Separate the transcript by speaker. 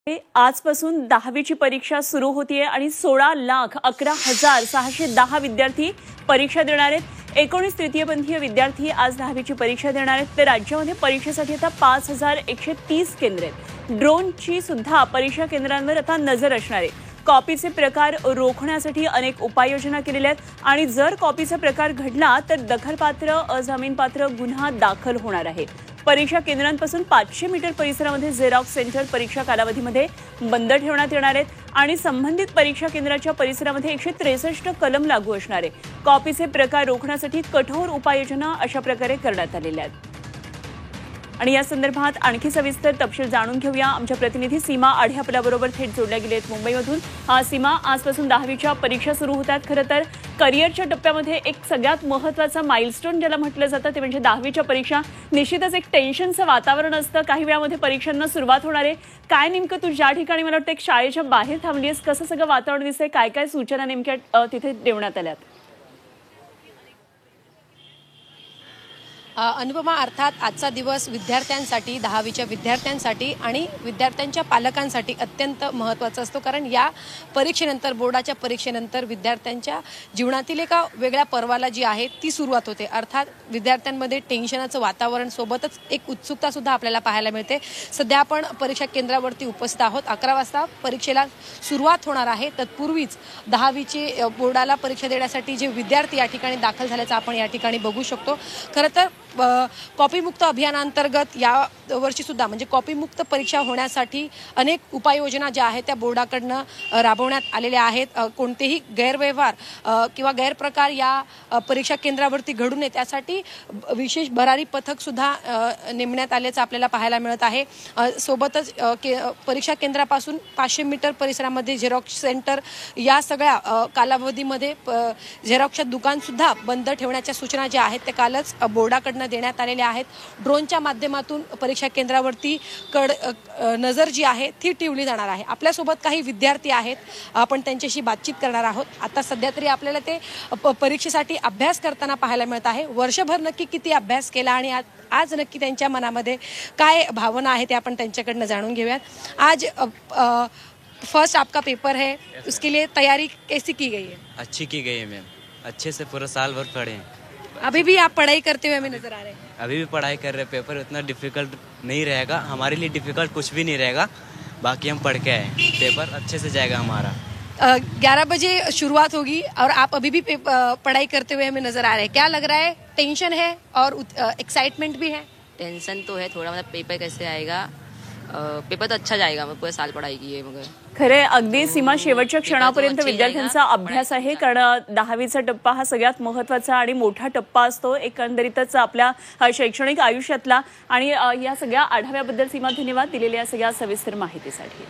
Speaker 1: आजपासून 10वीची परीक्षा सुरू होतीये आणि 16,11,610 विद्यार्थी परीक्षा देणार आहेत। 19 तृतीयपंथीय विद्यार्थी आज 10वीची परीक्षा देणार आहेत। तर राज्यामध्ये परीक्षेसाठी आता 5,130 केंद्र आहेत। ड्रोनची सुद्धा परीक्षा केंद्रांवर आता नजर असणार आहे। कॉपीचे प्रकार रोखण्यासाठी अनेक उपाययोजना केलेल्या आहेत आणि जर कॉपीचा प्रकार घडला तर दखलपात्र अजामीनपात्र गुन्हा दाखल होणार आहे। परीक्षा केंद्रांपासून 500 मीटर परिसरामध्ये झेरॉक्स सेंटर परीक्षा कालावधीमध्ये बंद ठेवण्यात येणार आहेत आणि संबंधित परीक्षा केंद्राच्या परिसरामध्ये 163 कलम लागू असणार आहे। कॉपीचे प्रकार रोखण्यासाठी कठोर उपाययोजना अशा प्रकारे करण्यात आलेल्या आहेत। आणि या संदर्भात आणखी सविस्तर तपशील जाणून घेऊया। आमच्या प्रतिनिधी सीमा आढे आपल्याबरोबर थेट जोडल्या गेले आहेत मुंबईमधून। सीमा, आजपासून 10वीच्या परीक्षा सुरू होतात। खरं तर करिअरच्या टप्प्यामध्ये एक सगळ्यात महत्त्वाचा माइलस्टोन ज्याला म्हटलं जातं ते म्हणजे 10वीच्या परीक्षा। निश्चितच एक टेन्शनचं वातावरण असतं। काही वेळामध्ये परीक्षांना सुरुवात होणार आहे। काय नेमकं तू ज्या ठिकाणी मला वाटतं एक शाळेच्या बाहेर थांबली आहेस, कसं सगळं वातावरण दिसतंय, काय काय सूचना नेमक्या तिथे देण्यात आल्यात?
Speaker 2: अनुपमा, अर्थात आजचा दिवस विद्यार्थ्यांसाठी, 10वीच्या विद्यार्थ्यांसाठी आणि विद्यार्थ्यांच्या पालकांसाठी अत्यंत महत्त्वाचा असतो। कारण या परीक्षेनंतर, बोर्डाच्या परीक्षेनंतर विद्यार्थ्यांच्या जीवनातील एका वेगळ्या पर्वाला जी आहे ती सुरुवात होते। अर्थात विद्यार्थ्यांमध्ये टेन्शनाचं वातावरण, सोबतच एक उत्सुकता सुद्धा आपल्याला पाहायला मिळते। सध्या आपण परीक्षा केंद्रावरती उपस्थित आहोत। 11 वाजता परीक्षेला सुरुवात होणार आहे। तत्पूर्वीच 10वीची बोर्डाला परीक्षा देण्यासाठी जे विद्यार्थी या ठिकाणी दाखल झाल्याचं आपण या ठिकाणी बघू शकतो। खरं तर कॉपीमुक्त अभियानांतर्गत या वर्षी सुद्धा म्हणजे कॉपीमुक्त परीक्षा होण्यासाठी अनेक उपाययोजना ज्या आहेत त्या बोर्डाकडनं राबवण्यात आलेल्या आहेत। कोणतेही गैरव्यवहार किंवा गैरप्रकार या परीक्षा केंद्रावरती घडू नये त्यासाठी विशेष भरारी पथक सुद्धा नेमण्यात आल्याचं आपल्याला पाहायला मिळत आहे। सोबतच परीक्षा केंद्रापासून 500 मीटर परिसरामध्ये झेरॉक्स सेंटर या सगळ्या कालावधीमध्ये झेरॉक्सच्या दुकान सुद्धा बंद ठेवण्याच्या सूचना ज्या आहेत त्या कालच बोर्डाकडनं देण्यात आलेल्या आहेत। ड्रोनच्या माध्यमातून परीक्षा केंद्रावरती नजर जी आहे ती ठेवली जाणार आहे। आपल्यासोबत काही विद्यार्थी आहेत, आपण त्यांच्याशी बातचीत करणार आहोत। आता सध्या तरी आपल्याला ते परीक्षेसाठी अभ्यास करताना पाहायला मिळत आहे। वर्षभर नक्की किती अभ्यास केला आणि आज नक्की त्यांच्या मनामध्ये काय भावना आहे ते आपण त्यांच्याकडनं जाणून घेऊयात। आज फर्स्ट आपका पेपर है, उसके लिए तैयारी कैसी की गई है?
Speaker 3: अच्छी की गई है मैम, अच्छे से पूरा साल भर पढ़े हैं।
Speaker 2: अभी भी आप पढ़ाई करते हुए हमें नजर आ रहे हैं?
Speaker 3: अभी भी पढ़ाई कर रहे हैं। पेपर उतना डिफिकल्ट नहीं रहेगा, हमारे लिए डिफिकल्ट कुछ भी नहीं रहेगा। बाकी हम पढ़ के आए, पेपर अच्छे से जाएगा हमारा।
Speaker 2: 11 बजे शुरुआत होगी और आप अभी भी पढ़ाई करते हुए हमें नजर आ रहे हैं। क्या लग रहा है? टेंशन है और एक्साइटमेंट भी है?
Speaker 4: टेंशन तो है थोड़ा, मतलब पेपर कैसे आएगा। पेपर तो अच्छा जाएगा, मैं पूरे साल पढ़ाई की है। मगर
Speaker 1: खरे अगदी सीमा, शेवटच्या क्षणापर्यंत विद्यार्थ्यांचा अभ्यास आहे। कारण 10वीचा टप्पा हा सगळ्यात महत्त्वाचा आणि मोठा टप्पा असतो एकंदरीतच आपल्या शैक्षणिक आयुष्यातला। आणि या सगळ्या आढाव्याबद्दल सीमा धन्यवाद दिलेल्या सगळ्या सविस्तर माहितीसाठी।